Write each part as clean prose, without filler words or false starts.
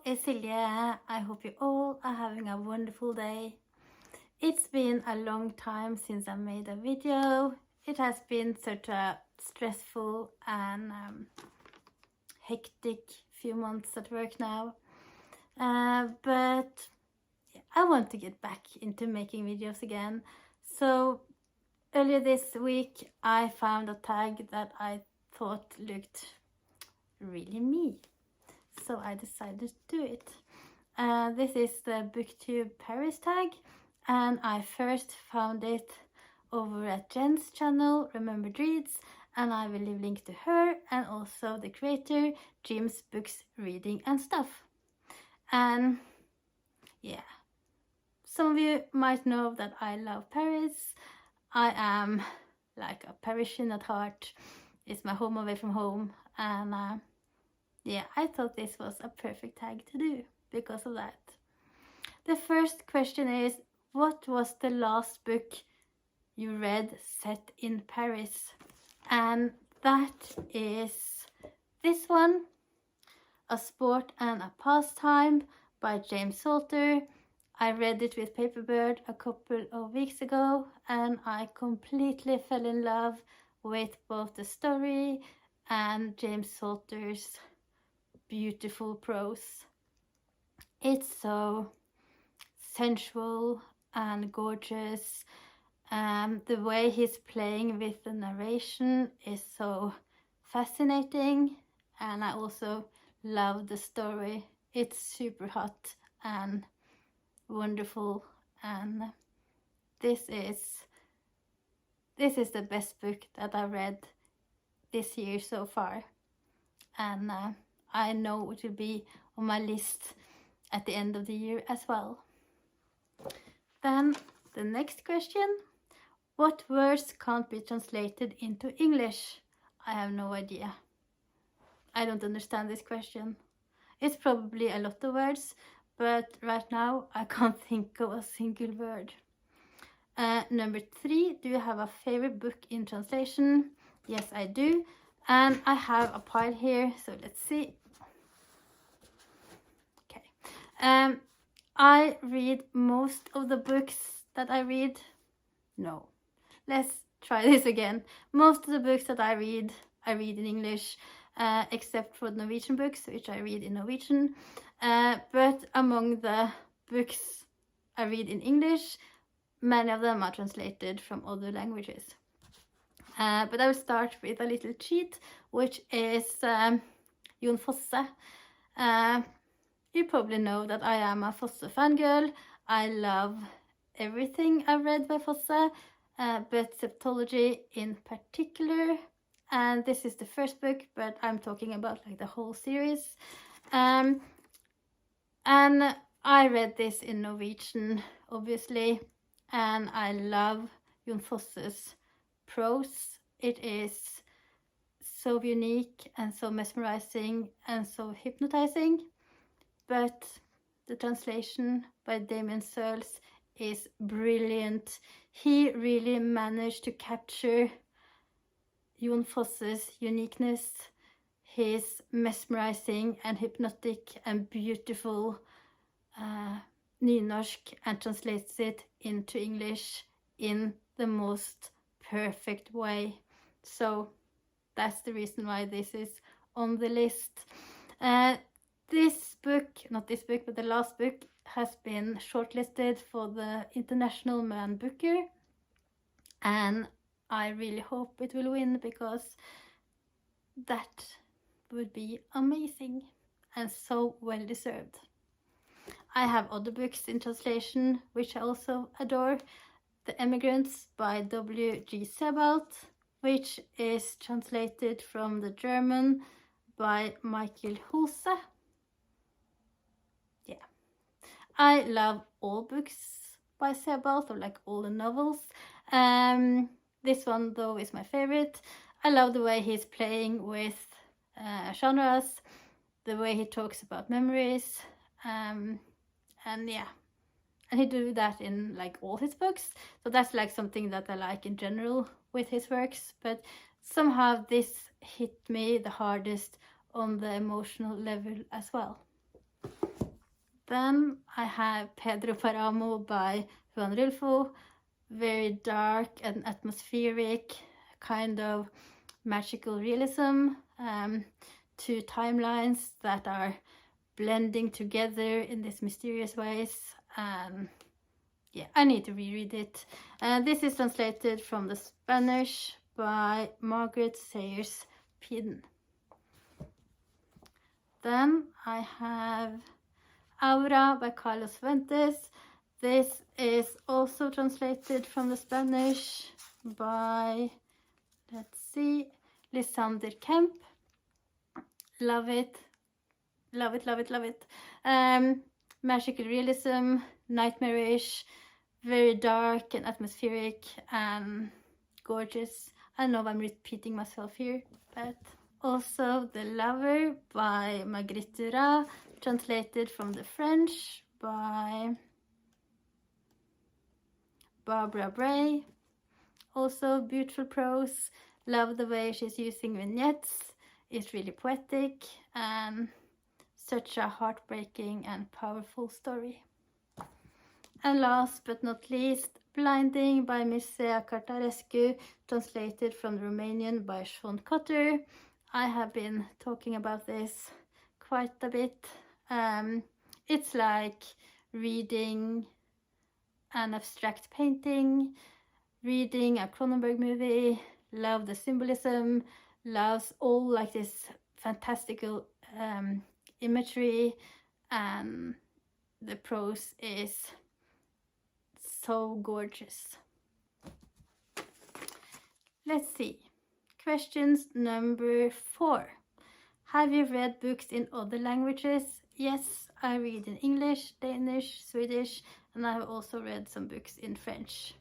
it's Silje. I hope you all are having a wonderful day. It's been a long time since I made a video. It has been such a stressful and hectic few months at work now. But I want to get back into making videos again. So earlier this week I found a tag that I thought looked really me. So I decided to do it. This is the BookTube Paris tag, and I first found it over at Jen's channel, Remembered Reads, and I will leave link to her and also the creator, Jim's Books, Reading and Stuff. And yeah, some of you might know that I love Paris. I am like a Parisian at heart. It's my home away from home, and yeah, I thought this was a perfect tag to do because of that. The first question is, what was the last book you read set in Paris? And that is this one, A Sport and a Pastime by James Salter. I read it with Paperbird a couple of weeks ago, and I completely fell in love with both the story and James Salter's beautiful prose. It's so sensual and gorgeous. The way he's playing with the narration is so fascinating, and I also love the story. It's super hot and wonderful, and this is the best book that I read this year so far, and I know it will be on my list at the end of the year as well. Then the next question, what words can't be translated into English? I have no idea. I don't understand this question. It's probably a lot of words, but right now I can't think of a single word. Number 3, do you have a favorite book in translation? Yes, I do. And I have a pile here, so let's see. Okay. I read most of the books that I read. No. Let's try this again. Most of the books that I read in English, except for Norwegian books, which I read in Norwegian. But among the books I read in English, many of them are translated from other languages. But I will start with a little cheat, which is Jon Fosse. You probably know that I am a Fosse fangirl. I love everything I've read by Fosse, but Septology in particular. And this is the first book, but I'm talking about like the whole series. And I read this in Norwegian, obviously, and I love Jon Fosse's prose. It is so unique and so mesmerizing and so hypnotizing, but the translation by Damien Searles is brilliant. He really managed to capture Jon Fosse's uniqueness, his mesmerizing and hypnotic and beautiful nynorsk, and translates it into English in the most perfect way. So that's the reason why this is on the list. This book, not this book, but the last book, has been shortlisted for the International Man Booker, and I really hope it will win, because that would be amazing and so well deserved. I have other books in translation which I also adore. The Emigrants by W.G. Sebald, which is translated from the German by Michael Hulse. Yeah, I love all books by Sebald, or like all the novels. This one though is my favorite. I love the way he's playing with genres, the way he talks about memories, and yeah, and he do that in like all his books. So that's like something that I like in general with his works, but somehow this hit me the hardest on the emotional level as well. Then I have Pedro Paramo by Juan Rulfo. Very dark and atmospheric, kind of magical realism. Two timelines that are blending together in these mysterious ways. Yeah, I need to reread it. This is translated from the Spanish by Margaret Sayers Peden. Then I have Aura by Carlos Fuentes. This is also translated from the Spanish by, let's see, Lysander Kemp. Love it. Love it, love it, love it. Magical realism, nightmarish, very dark and atmospheric, and gorgeous. I know I'm repeating myself here, but also The Lover by Marguerite Duras, translated from the French by Barbara Bray. Also beautiful prose. Love the way she's using vignettes. It's really poetic and such a heartbreaking and powerful story. And last but not least, Blinding by Mircea Cartarescu, translated from the Romanian by Sean Cotter. I have been talking about this quite a bit. It's like reading an abstract painting, reading a Cronenberg movie. Love the symbolism, loves all like this fantastical imagery, and the prose is so gorgeous. Let's see. Questions number 4. Have you read books in other languages? Yes, I read in English, Danish, Swedish, and I have also read some books in French.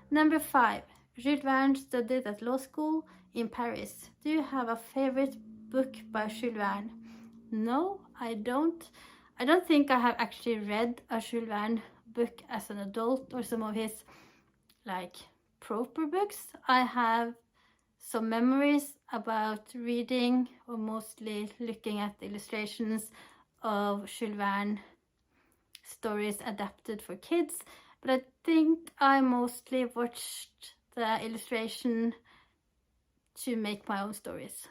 Number 5. Jules Verne studied at law school in Paris. Do you have a favorite book by Jules Verne? No, I don't. I don't think I have actually read a Jules Verne book as an adult or some of his like proper books. I have some memories about reading or mostly looking at the illustrations of Jules Verne stories adapted for kids, but I think I mostly watched the illustration to make my own stories,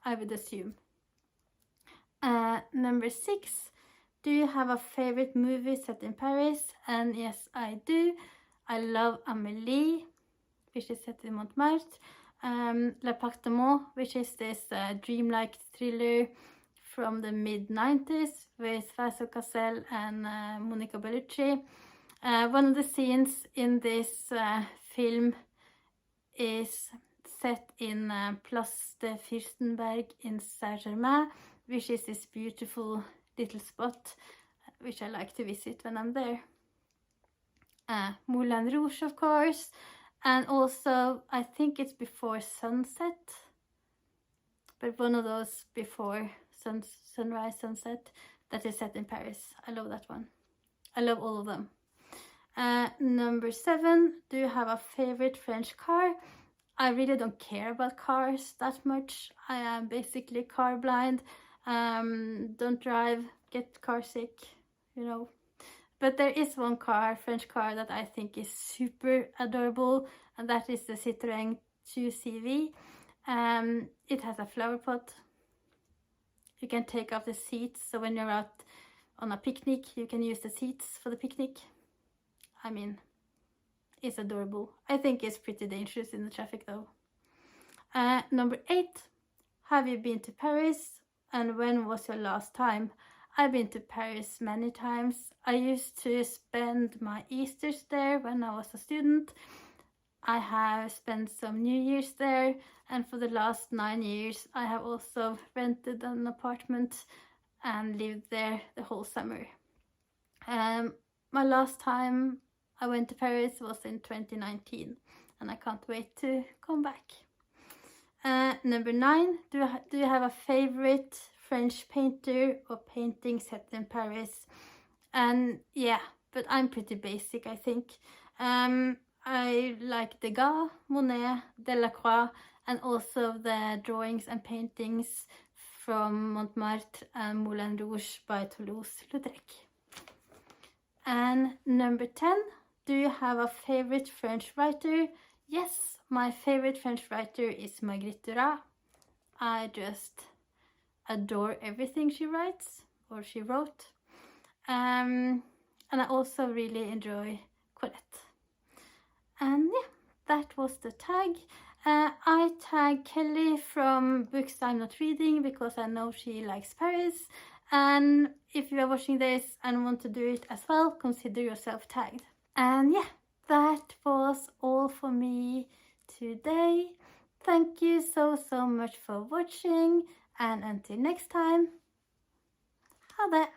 I would assume. Number 6. Do you have a favorite movie set in Paris? And yes, I do. I love Amélie, which is set in Montmartre. L'Appartement, which is this dreamlike thriller from the mid-90s with Vincent Cassel and Monica Bellucci. One of the scenes in this film is set in Place de Fürstenberg in Saint-Germain, which is this beautiful little spot which I like to visit when I'm there. Moulin Rouge, of course, and also I think it's Before Sunset, but one of those before sunrise, sunset, that is set in Paris. I love that one. I love all of them. Number 7. Do you have a favorite French car? I really don't care about cars that much. I am basically car blind. Don't drive, get car sick, you know. But there is one car, French car, that I think is super adorable, and that is the Citroën 2CV. It has a flower pot. You can take off the seats, so when you're out on a picnic, you can use the seats for the picnic. I mean, it's adorable. I think it's pretty dangerous in the traffic though. Number 8. Have you been to Paris? And when was your last time? I've been to Paris many times. I used to spend my Easters there when I was a student. I have spent some New Year's there, and for the last 9 years I have also rented an apartment and lived there the whole summer. My last time I went to Paris was in 2019, and I can't wait to come back. Number 9. Do you have a favorite French painter or painting set in Paris? And yeah, but I'm pretty basic, I think. I like Degas, Monet, Delacroix, and also the drawings and paintings from Montmartre and Moulin Rouge by Toulouse-Lautrec. And number 10, do you have a favorite French writer? Yes, my favorite French writer is Marguerite Duras. I just adore everything she writes or she wrote. And I also really enjoy Colette. And yeah, that was the tag. I tag Kelly from books I'm not reading because I know she likes Paris. And if you are watching this and want to do it as well, consider yourself tagged. And yeah, that was all for me today. Thank you so much for watching, and until next time, ha det!